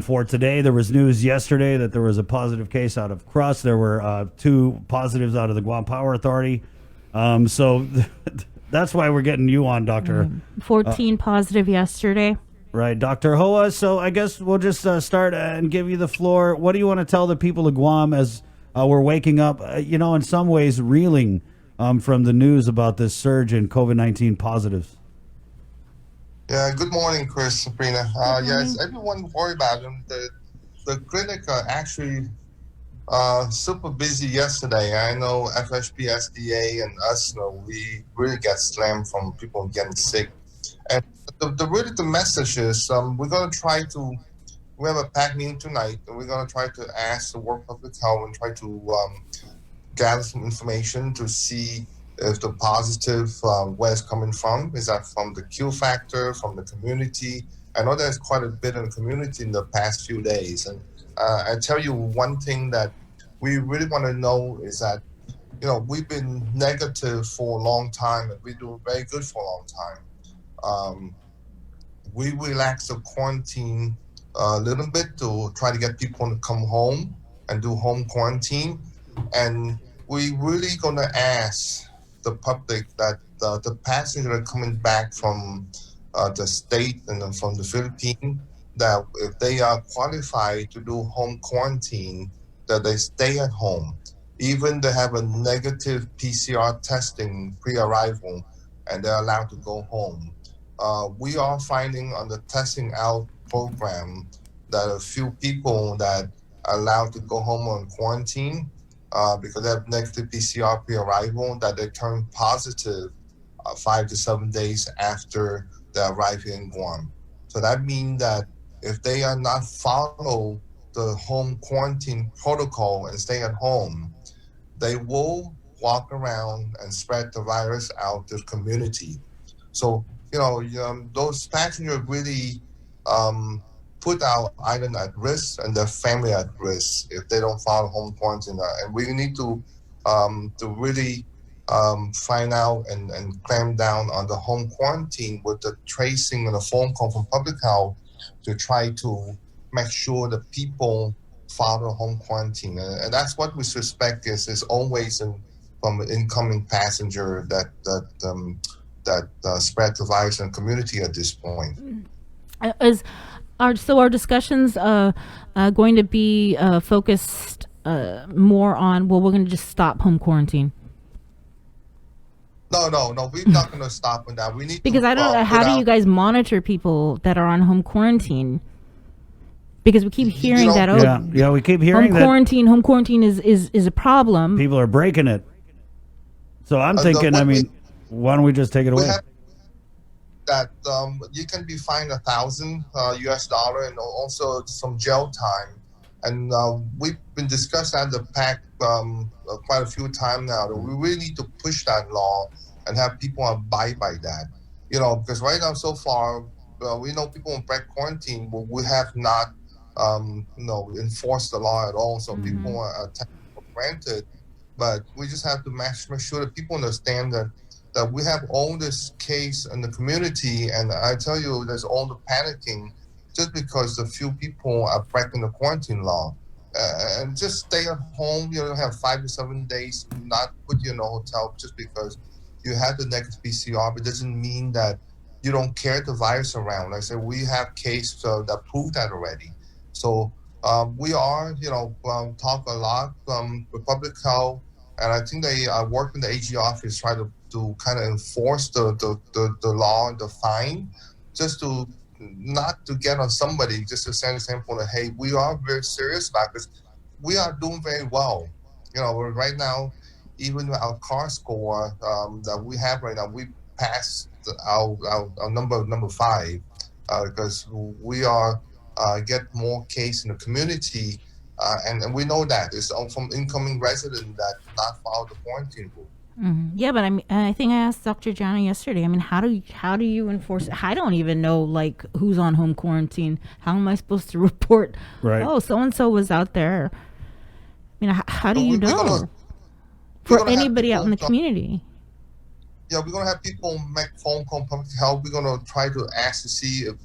For today, there was news yesterday that there was a positive case out of Crust. There were two positives out of the Guam Power Authority. So that's why we're getting you on, Doctor. 14 positive yesterday. Right, Dr. Hoa. So I guess we'll just start and give you the floor. What do you want to tell the people of Guam as we're waking up, in some ways reeling from the news about this surge in COVID-19 positives? Yeah, good morning, Chris, Sabrina. Yes, everyone worry about them. The clinic are actually super busy yesterday. I know FHP, SDA, and us, we really get slammed from people getting sick. And the message is we're going to try to, we have a pack meeting tonight, and we're going to try to ask the World Public Health and try to gather some information to see if the positive, where it's coming from. Is that from the Q factor, from the community? I know there's quite a bit in the community in the past few days. And I tell you one thing that we really want to know is that, we've been negative for a long time, and we do very good for a long time. We relaxed the quarantine a little bit to try to get people to come home and do home quarantine. And we really going to ask the public that the passengers are coming back from the state and then from the Philippines, that if they are qualified to do home quarantine, that they stay at home. Even they have a negative PCR testing pre-arrival, and they're allowed to go home. We are finding on the testing out program that a few people that are allowed to go home on quarantine because they have negative PCR pre-arrival, that they turn positive 5 to 7 days after they arrive in Guam. So that means that if they are not follow the home quarantine protocol and stay at home, they will walk around and spread the virus out to the community. So, those passengers really put our island at risk and their family at risk if they don't follow home quarantine. And we need to really find out and clamp down on the home quarantine with the tracing and the phone call from public health to try to make sure that people follow home quarantine. And that's what we suspect is always from an incoming passenger that spread the virus in the community at this point. Our discussions going to be focused more on, we're going to just stop home quarantine? No, we're not going to stop on that. We need because to, I don't know, how do you guys monitor people that are on home quarantine? Because we keep hearing that, we keep hearing home quarantine is a problem. People are breaking it. So I'm thinking, why don't we just take it away? That you can be fined $1,000 US and also some jail time. And we've been discussing at the PAC quite a few times now that we really need to push that law and have people abide by that. Because right now so far, we know people in break quarantine, but we have not enforced the law at all. So people are taken for granted. But we just have to make sure that people understand that we have all this case in the community, and I tell you, there's all the panicking just because a few people are breaking the quarantine law. And just stay at home, have 5 to 7 days, not put you in a hotel just because you had the negative PCR, but it doesn't mean that you don't carry the virus around. Like I said, we have cases that prove that already. So we are, talk a lot with public health, and I think they are working the AG office, try to kind of enforce the law and the fine, just to not to get on somebody, just to send a sample that, hey, we are very serious about this. We are doing very well. Right now, even our CAR score that we have right now, we passed our number 5 because we are get more case in the community, and we know that it's from incoming residents that not follow the quarantine rule. Mm-hmm. Yeah, but I think I asked Dr. Johnny yesterday. How do you enforce it? I don't even know who's on home quarantine. How am I supposed to report? Right. Oh, so and so was out there. How do you know for anybody out in the community? Yeah, we're gonna have people make phone call public health. We're gonna try to ask to see if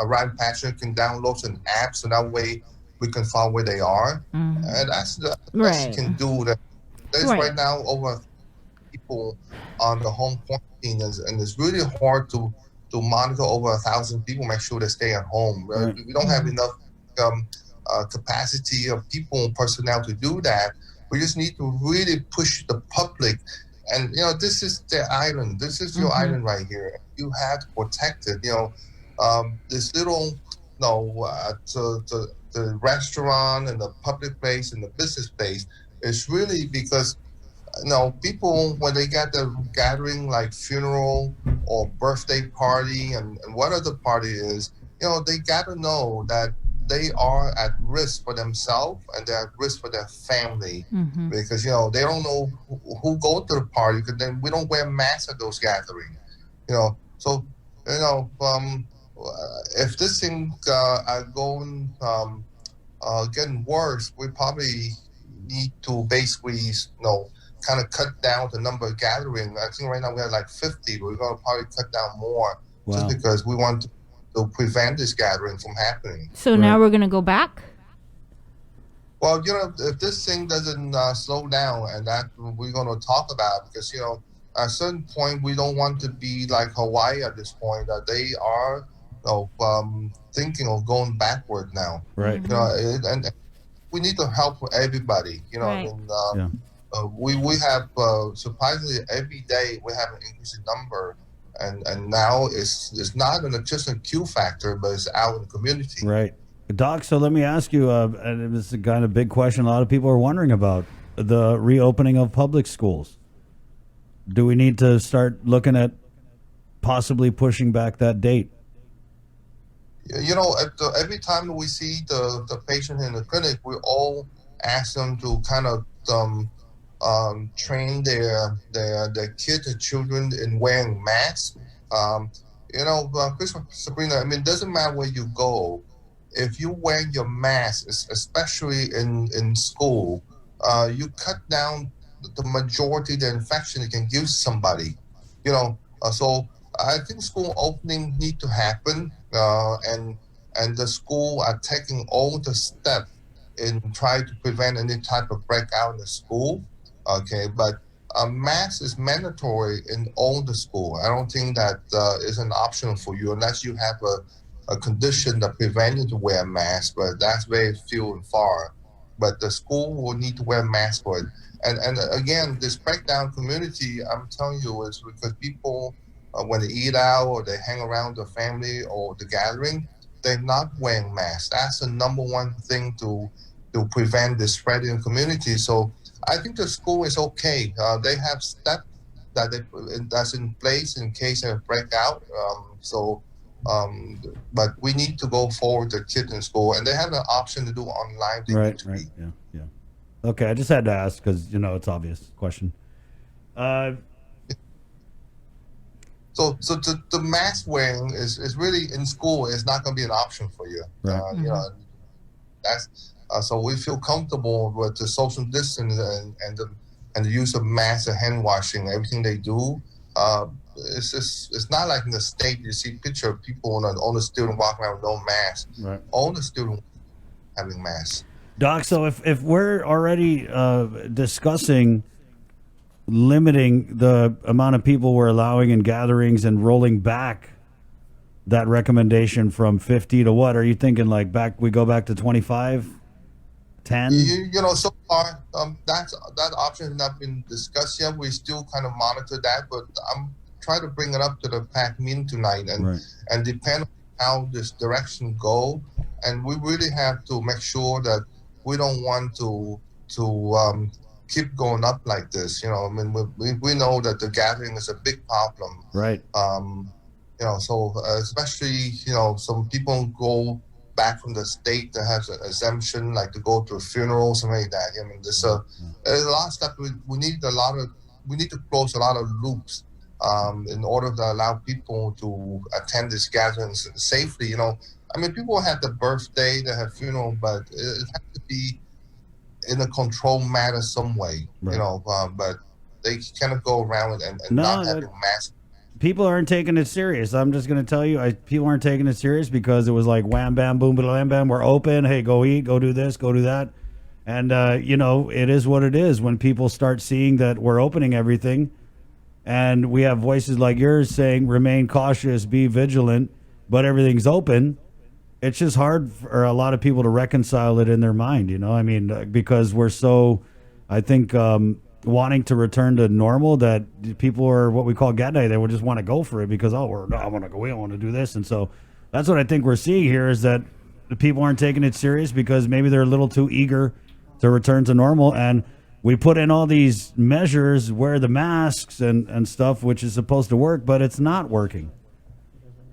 arriving passenger can download an app, so that way we can follow where they are. And that's the best you Right. can do. There's Right. right now over people on the home quarantine, and it's really hard to monitor over 1,000 people, make sure they stay at home. Right. We don't have enough um, capacity of people and personnel to do that. We just need to really push the public. And this is the island. This is your island right here. You have to protect it. This little, the restaurant and the public place and the business place is really because people when they got the gathering like funeral or birthday party and whatever the party is, they got to know that they are at risk for themselves and they're at risk for their family because they don't know who go to the party because then we don't wear masks at those gatherings. So if this thing are going getting worse, we probably need to basically kind of cut down the number of gatherings. I think right now we have like 50, but we're going to probably cut down more just because we want to prevent this gathering from happening. So now we're going to go back? Well, if this thing doesn't slow down, and that we're going to talk about, because, at a certain point, we don't want to be like Hawaii at this point, that they are thinking of going backward now. Right. And we need to help everybody, Right. We have surprisingly every day we have an increasing number, and now it's not just a Q factor, but it's out in the community. Right, Doc. So let me ask you, and this is a kind of big question a lot of people are wondering about the reopening of public schools. Do we need to start looking at possibly pushing back that date? Every time we see the patient in the clinic, we all ask them to kind of train their kids and children in wearing masks. Chris, Sabrina, I mean, it doesn't matter where you go. If you wear your mask, especially in school, you cut down the majority of the infection it can give somebody. So I think school opening need to happen, and the school are taking all the steps in trying to prevent any type of breakout in the school. Okay, but mask is mandatory in all the school. I don't think that is an option for you unless you have a condition that prevents you to wear a mask, but that's very few and far. But the school will need to wear a mask for it. And again, this breakdown community, I'm telling you, is because people, when they eat out or they hang around the family or the gathering, they're not wearing masks. That's the number one thing to prevent the spread in the community. So I think the school is okay. They have steps that's in place in case of a breakout. But we need to go forward the kids in school, and they have an option to do online. Right. Yeah. Okay, I just had to ask because it's obvious question. So the mask wearing is really in school is not going to be an option for you. Right. That's so we feel comfortable with the social distance and the use of masks and hand washing, everything they do. It's not like in the state you see picture of people all the student walking around with no mask. Right. All the students having masks. Doc, so if we're already discussing limiting the amount of people we're allowing in gatherings and rolling back that recommendation from 50 to what? Are you thinking like we go back to 25, 10? So far that option has not been discussed yet. We still kind of monitor that, but I'm trying to bring it up to the PAC meeting tonight and depend on how this direction go. And we really have to make sure that we don't want to keep going up like this. I mean, we know that the gathering is a big problem. Right. So especially, some people go back from the state that has an exemption, like to go to a funeral, something like that. I mean, there's a lot of stuff. We need to close a lot of loops in order to allow people to attend these gatherings safely. I mean, people have the birthday, they have funeral, but it has to be in a controlled manner some way. Right. But they cannot go around and not having masks. people aren't taking it serious. I'm just going to tell you, people aren't taking it serious because it was like wham, bam, boom, bam, bam. We're open. Hey, go eat, go do this, go do that. And, it is what it is when people start seeing that we're opening everything. And we have voices like yours saying, remain cautious, be vigilant, but everything's open. It's just hard for a lot of people to reconcile it in their mind, I mean, because we're so, I think, wanting to return to normal that people are what we call g'day. They would just want to go for it because, I want to go, I want to do this. And so that's what I think we're seeing here is that the people aren't taking it serious because maybe they're a little too eager to return to normal. And we put in all these measures, wear the masks and stuff, which is supposed to work, but it's not working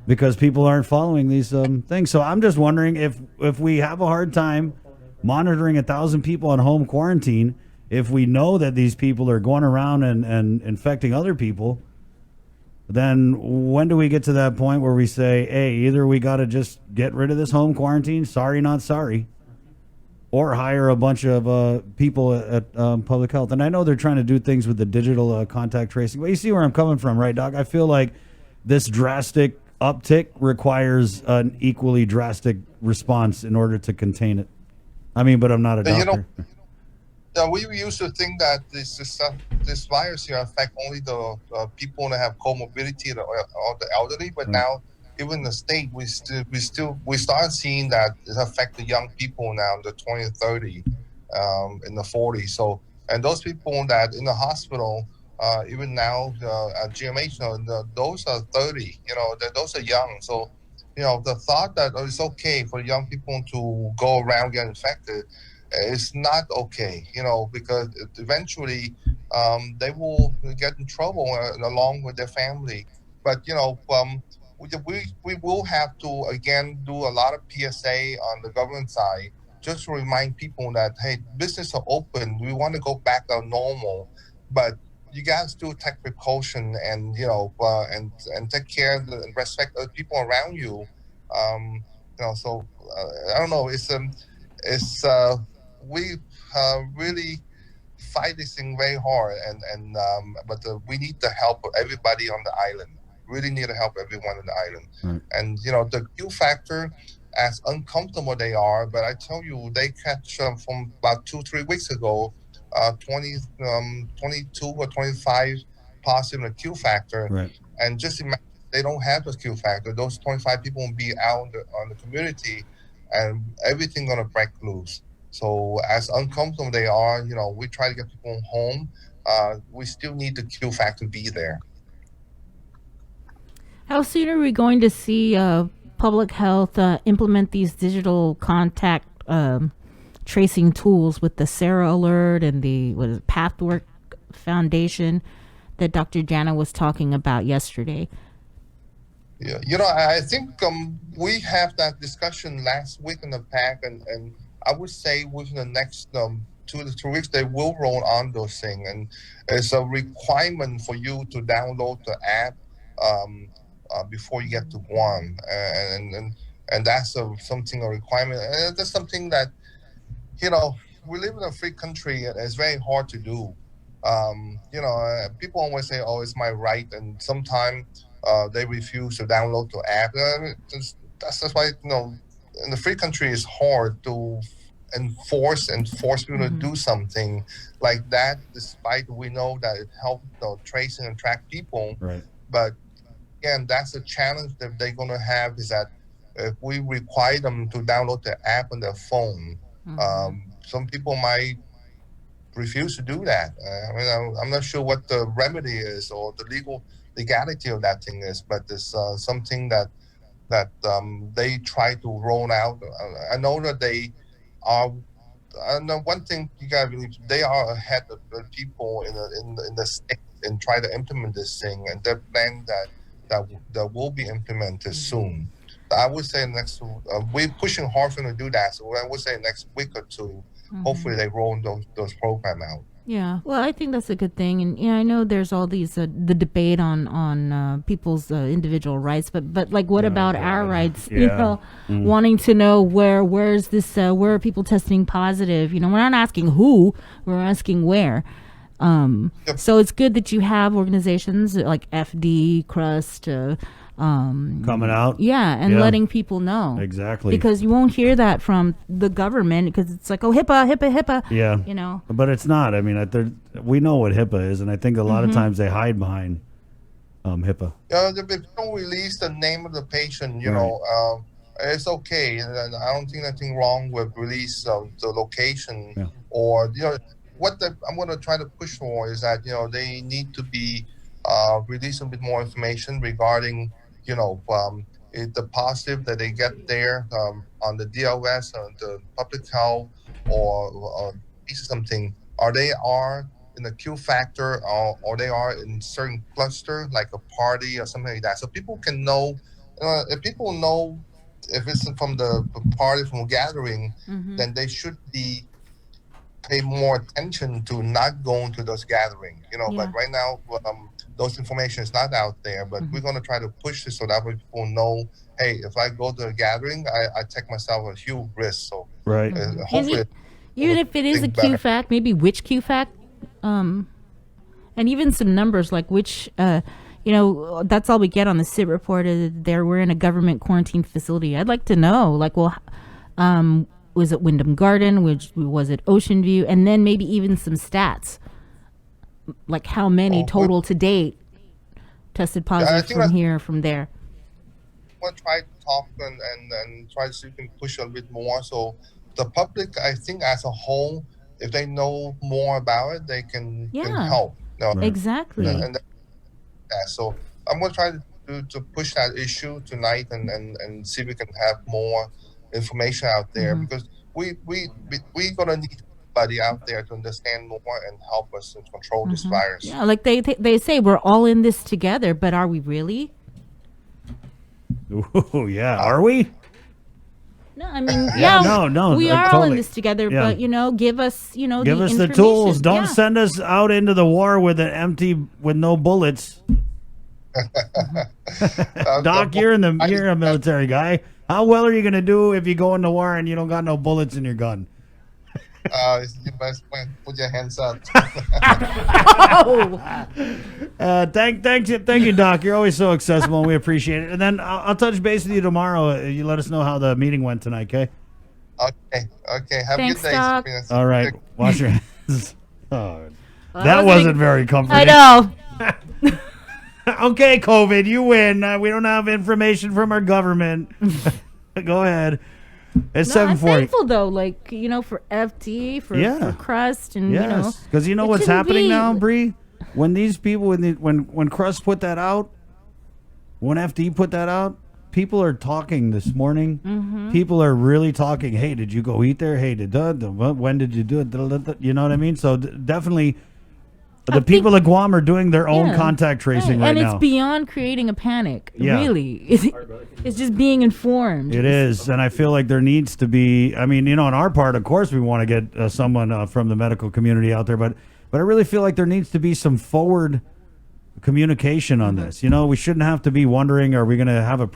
because people aren't following these things. So I'm just wondering if we have a hard time monitoring 1,000 people on home quarantine, if we know that these people are going around and infecting other people, then when do we get to that point where we say, hey, either we got to just get rid of this home quarantine, sorry, not sorry, or hire a bunch of people at public health. And I know they're trying to do things with the digital contact tracing. But you see where I'm coming from, right, Doc? I feel like this drastic uptick requires an equally drastic response in order to contain it. I mean, but I'm not a doctor. We used to think that this virus here affect only the people that have comorbidity or the elderly, but now even the state, we start seeing that it affect the young people now, the 20, 30, in the 40s. So, and those people that in the hospital, even now at GMH, those are 30. Those are young. So, the thought that it's okay for young people to go around get infected. It's not okay, because eventually they will get in trouble along with their family. But, we will have to, again, do a lot of PSA on the government side just to remind people that, hey, business are open. We want to go back to normal. But you guys do take precaution and, and take care and respect the people around you. So I don't know. We really fight this thing very hard, but we need to help everybody on the island. Really need to help everyone on the island. Right. And the Q factor, as uncomfortable they are, but I tell you, they catch from about 2-3 weeks ago, 22 or 25 positive in the Q factor, right. And just imagine they don't have the Q factor. Those 25 people will be out on the community, and everything gonna break loose. So as uncomfortable they are, we try to get people home. We still need the Q factor to be there. How soon are we going to see public health implement these digital contact tracing tools with the Sarah Alert and the Pathwork Foundation that Dr. Jana was talking about yesterday? Yeah, I think we have that discussion last week in the PAC, and I would say within the next 2 to 3 weeks, they will roll on those things. And it's a requirement for you to download the app before you get to Guam. And that's a requirement. And that's something that, we live in a free country, and it's very hard to do. People always say, oh, it's my right. And sometimes they refuse to download the app. That's why, in the free country, it's hard to force people to do something like that, despite we know that it helps tracing and track people. Right. But again, that's a challenge that they're going to have, is that if we require them to download the app on their phone, some people might refuse to do that. I'm not sure what the remedy is or the legality of that thing is, but it's something that they try to roll out. I know that they are. And one thing you gotta believe, they are ahead of the people in the state and try to implement this thing, and they're planning that will be implemented soon. I would say we're pushing hard for them to do that. So I would say next week or two, hopefully they roll those programs out. Yeah, well, I think that's a good thing, and I know there's all these the debate on people's individual rights, but like, what about our rights? Yeah. Wanting to know where's this? Where are people testing positive? We're not asking who, we're asking where. So it's good that you have organizations like FD, Crust, coming out. Yeah, and letting people know. Exactly. Because you won't hear that from the government because it's like, oh, HIPAA. Yeah. You know. But it's not. I mean, we know what HIPAA is, and I think a lot of times they hide behind HIPAA. If you don't release the name of the patient, you know, it's okay. And I don't think anything wrong with release of the location or, you know, I'm going to try to push for is that, you know, they need to be release a bit more information regarding, you know, the positive that they get there on the DLS or the public health or something. They are in the Q factor or they are in certain cluster like a party or something like that. So people can know, if people know if it's from the party, from gathering, then they should pay more attention to not going to those gatherings, you know. But right now, those information is not out there. But we're going to try to push this so that way people know, hey, if I go to a gathering, I take myself a huge risk. So hopefully, even if it is a Q fact, maybe which Q fact, and even some numbers like which. You know, that's all we get on the SIT report is we're in a government quarantine facility. I'd like to know, like, well, was it Wyndham Garden? Was it Ocean View? And then maybe even some stats, like how many total to date tested positive from here, from there. We'll try to talk and try to see if we can push a bit more. So the public, I think as a whole, if they know more about it, they can help. You know? Exactly. So I'm going to try to push that issue tonight and see if we can have more information out there because we're going to need everybody out there to understand more and help us to control this virus. Yeah, like they say, we're all in this together, but are we really? Oh, yeah. Are we? No, I mean, no, we are totally. all in this together, but, you know, give us, you know, give us the tools. Don't send us out into the war with no bullets. Doc, you're a military guy. How well are you going to do if you go into war and you don't got no bullets in your gun? You best put your hands up. Thank you, Doc. You're always so accessible, and we appreciate it. And then I'll touch base with you tomorrow. You let us know how the meeting went tonight, okay? Okay. Have Thanks, a good day. Doc. All right. Wash your hands. Oh, that wasn't very comforting. I know. Okay, COVID, you win. We don't have information from our government. Go ahead. It's 7:40. I'm thankful though, like, you know, for FT, for Crust, and you know, because you know what's happening now, Bree. When these people, when Crust put that out, when FD put that out, people are talking this morning. People are really talking. Hey, did you go eat there? Hey, when did you do it? You know what I mean? So definitely. The people at Guam are doing their own contact tracing right now. And it's beyond creating a panic, really. It's just being informed. It is, and I feel like there needs to be, I mean, you know, on our part, of course, we want to get someone from the medical community out there, but I really feel like there needs to be some forward communication on this. You know, we shouldn't have to be wondering, are we going to have a